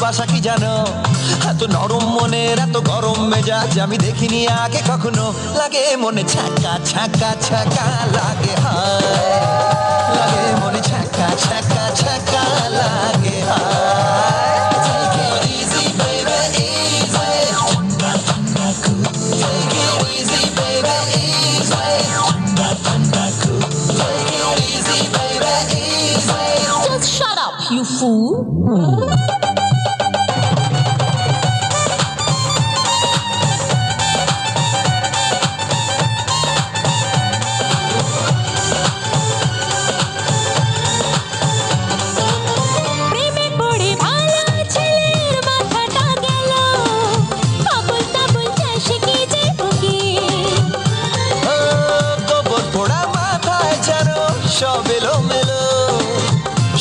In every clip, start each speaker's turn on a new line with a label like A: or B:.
A: ভালোবাসা কি জানো? এত নরম মনের এত গরম মেজাজ আমি দেখিনি আগে কখনো। লাগে মনে ছ্যাঁকা ছ্যাঁকা ছ্যাঁকা লাগে, হায় লাগে মনে ছ্যাঁকা ছ্যাঁকা ছ্যাঁকা লাগে, হায়। Take it easy, baby, easy. Take it easy, baby, easy. Take it easy, baby, easy.
B: Just shut up, you fool. প্রেমে পড়ে ভালো ছেলের মাথাটা গেল, আবল তাবল চাষে কি যে বকি।
A: ও গোবর পোড়া মাথায় যেন সব এলোমেলো,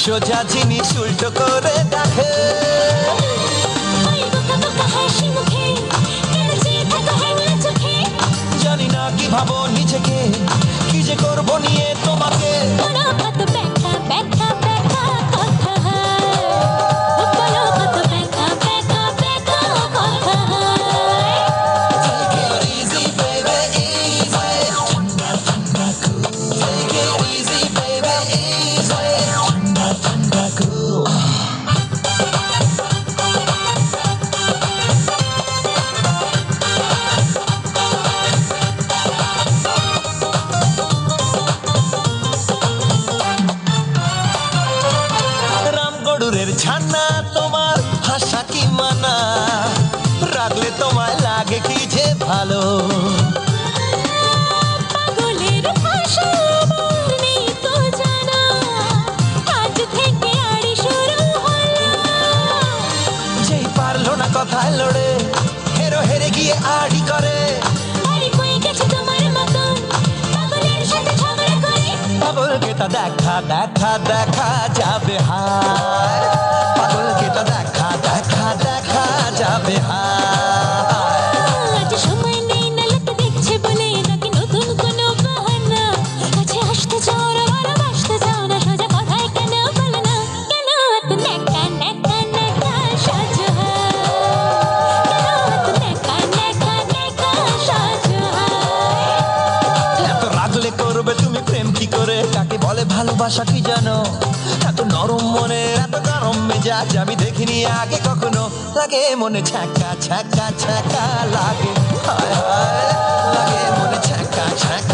A: সোজা জিনিস উল্টো করে দেখে।
B: ওই বোকা বোকা হাসি মুখে কেন চেয়ে থাকো হ্যাংলা চোখে।
A: জানি না কি ভাবো নিজেকে, কি যে করবো নিয়ে তোমাকে।
B: বলো কত ব্যাখ্যা ব্যাখ্যা ব্যাখ্যা কথা হয়, বলো কত ব্যাখ্যা ব্যাখ্যা ব্যাখ্যা কথা হয়।
A: Take it easy, baby, easy. Take it easy, baby, easy. Cool. রামগড়ুরের ছানা তোমার ভাষা কি মানা, রাখলে তোমায় লাগে কি যে ভালো।
B: পাগলের ভাষা আমার নেই তো জানা, আজ থেকে আড়ি শুরু হলো।
A: যেই পারলো না কথায় লড়ে, হেরো হেরে গিয়ে আড়ি করে।
B: আরে কই গেছে তোমার মতন পাগলের সাথে ঝগড়া করে।
A: পাগলকে তা দেখা দেখা দেখা যাবে, হায় পাগলকে তা দেখা দেখা দেখা যাবে, হায়।
B: আজ সময় নেই না লোক দেখছে বলে নাকি নতুন কোনো বাহানা। কাছে আসতে চাও না ভালোবাসতে চাও না, সোজা কথায় কেন বলো না। কেন এত ন্যাকা ন্যাকা ন্যাকা সাজো হয়, কেন এত ন্যাকা ন্যাকা ন্যাকা সাজো হয়।
A: এত রাগলে করবে তুমি প্রেম কি করে, কাকে বলে ভালোবাসা কি জানো? এত নরম মনের এত গরম মেজাজ আমি দেখিনি আগে কখনো। লাগে মনে ছ্যাঁকা ছ্যাঁকা ছ্যাঁকা লাগে, হায় হায় লাগে মনে ছ্যাঁকা ছ্যাঁকা